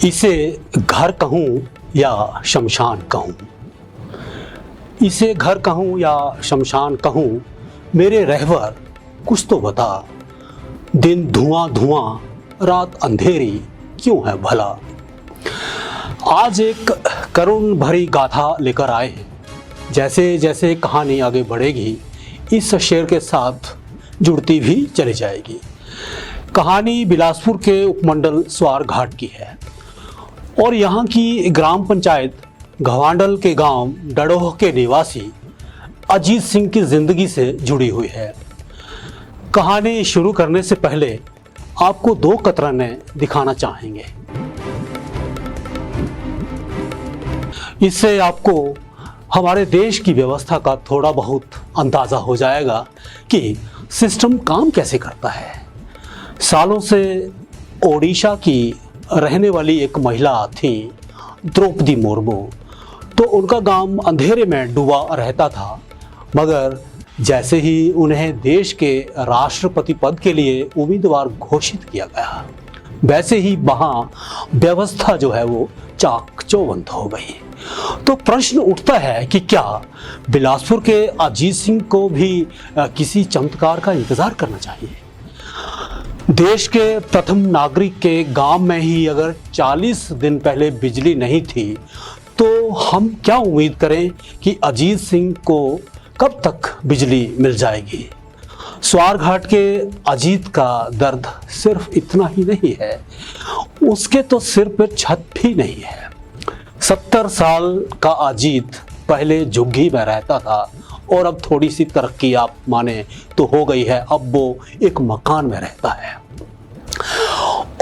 इसे घर कहूँ या शमशान कहूँ, इसे घर कहूँ या शमशान कहूँ, मेरे रहबर कुछ तो बता। दिन धुआं धुआं रात अंधेरी क्यों है भला। आज एक करुण भरी गाथा लेकर आए हैं। जैसे जैसे कहानी आगे बढ़ेगी इस शेर के साथ जुड़ती भी चली जाएगी। कहानी बिलासपुर के उपमंडल स्वारघाट की है और यहाँ की ग्राम पंचायत घवांडल के गांव डड़ोह के निवासी अजीत सिंह की जिंदगी से जुड़ी हुई है। कहानी शुरू करने से पहले आपको दो कतरने दिखाना चाहेंगे। इससे आपको हमारे देश की व्यवस्था का थोड़ा बहुत अंदाजा हो जाएगा कि सिस्टम काम कैसे करता है। सालों से ओडिशा की रहने वाली एक महिला थी द्रौपदी मुर्मू, तो उनका गांव अंधेरे में डूबा रहता था, मगर जैसे ही उन्हें देश के राष्ट्रपति पद के लिए उम्मीदवार घोषित किया गया, वैसे ही वहाँ व्यवस्था जो है वो चाक चौबंद हो गई। तो प्रश्न उठता है कि क्या बिलासपुर के अजीत सिंह को भी किसी चमत्कार का इंतजार करना चाहिए। देश के प्रथम नागरिक के गांव में ही अगर 40 दिन पहले बिजली नहीं थी, तो हम क्या उम्मीद करें कि अजीत सिंह को कब तक बिजली मिल जाएगी। स्वारघाट के अजीत का दर्द सिर्फ इतना ही नहीं है, उसके तो सिर पर छत भी नहीं है। 70 साल का अजीत पहले झुग्गी में रहता था और अब थोड़ी सी तरक्की आप माने तो हो गई है, अब वो एक मकान में रहता है।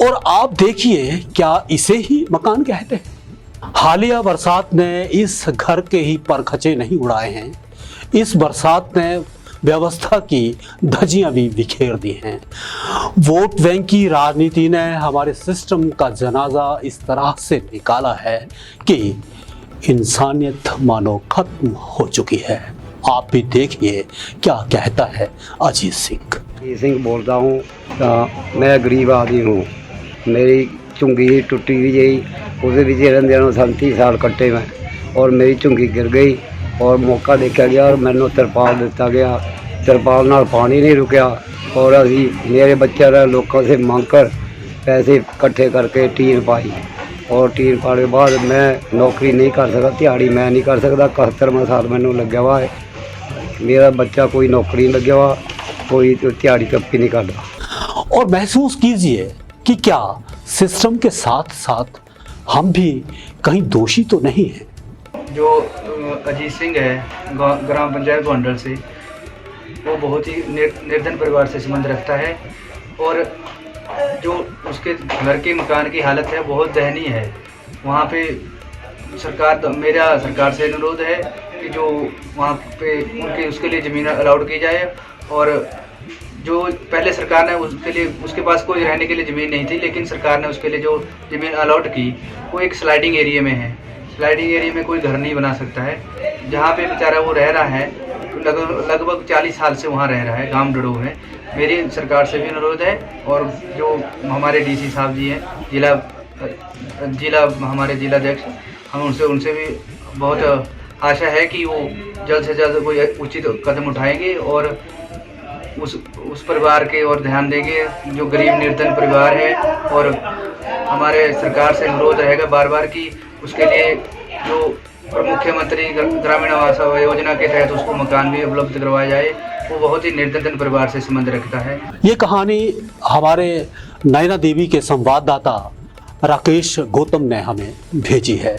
और आप देखिए, क्या इसे ही मकान कहते हैं। हालिया बरसात ने इस घर के ही परखचे नहीं उड़ाए हैं, इस बरसात ने व्यवस्था की धज्जियां भी बिखेर दी हैं। वोट बैंक की राजनीति ने हमारे सिस्टम का जनाजा इस तरह से निकाला है कि इंसानियत मानो खत्म हो चुकी है। आप भी देखिए क्या कहता है अजीत सिंह। अजीत सिंह बोलता हूँ। मैं गरीब आदमी हूँ, मेरी झुंगी टुटी हुई गई, उसके रहंदे 37 साल कट्टे में, और मेरी झुंगी गिर गई और मौका देखा गया और मैंने तिरपाल दिता गया। तिरपाल नाल पानी नहीं रुकया और अभी मेरे बच्चे ने लोगों से मांग कर पैसे इकट्ठे करके टीन पाई, और टीन पाने के बाद मैं नौकरी नहीं कर सकता, दिहाड़ी मैं नहीं कर सकता। 71वां साल मैंने लग्या हुआ है, मेरा बच्चा कोई नौकरी नहीं लग्या हुआ, कोई तो दिहाड़ी कप्पी नहीं करता। और महसूस कीजिए कि क्या सिस्टम के साथ साथ हम भी कहीं दोषी तो नहीं हैं। जो अजीत सिंह है ग्राम पंचायत घवांडल से, वो बहुत ही निर्धन परिवार से संबंध रखता है और जो उसके घर के मकान की हालत है बहुत दयनीय है। वहाँ पे मेरा सरकार से अनुरोध है कि जो वहाँ पे उसके लिए ज़मीन अलाउड की जाए, और जो पहले सरकार ने उसके पास कोई रहने के लिए ज़मीन नहीं थी, लेकिन सरकार ने उसके लिए जो ज़मीन अलाउड की वो एक स्लाइडिंग एरिया में है। स्लाइडिंग एरिया में कोई घर नहीं बना सकता है। जहाँ पे बेचारा वो रह रहा है, लगभग 40 साल से वहाँ रह रहा है, गांव डड़ोह में। मेरी सरकार से भी अनुरोध है, और जो हमारे डीसी साहब जी हैं, हमारे जिलाध्यक्ष, हम उनसे भी बहुत आशा है कि वो जल्द से जल्द कोई उचित कदम उठाएंगे और उस परिवार के और ध्यान देंगे जो गरीब निर्धन परिवार है। और हमारे सरकार से अनुरोध रहेगा बार बार कि उसके लिए जो मुख्यमंत्री ग्रामीण आवास योजना के तहत उसको मकान भी उपलब्ध करवाया जाए। वो बहुत ही निर्धन परिवार से संबंध रखता है। ये कहानी हमारे नैना देवी के संवाददाता राकेश गौतम ने हमें भेजी है।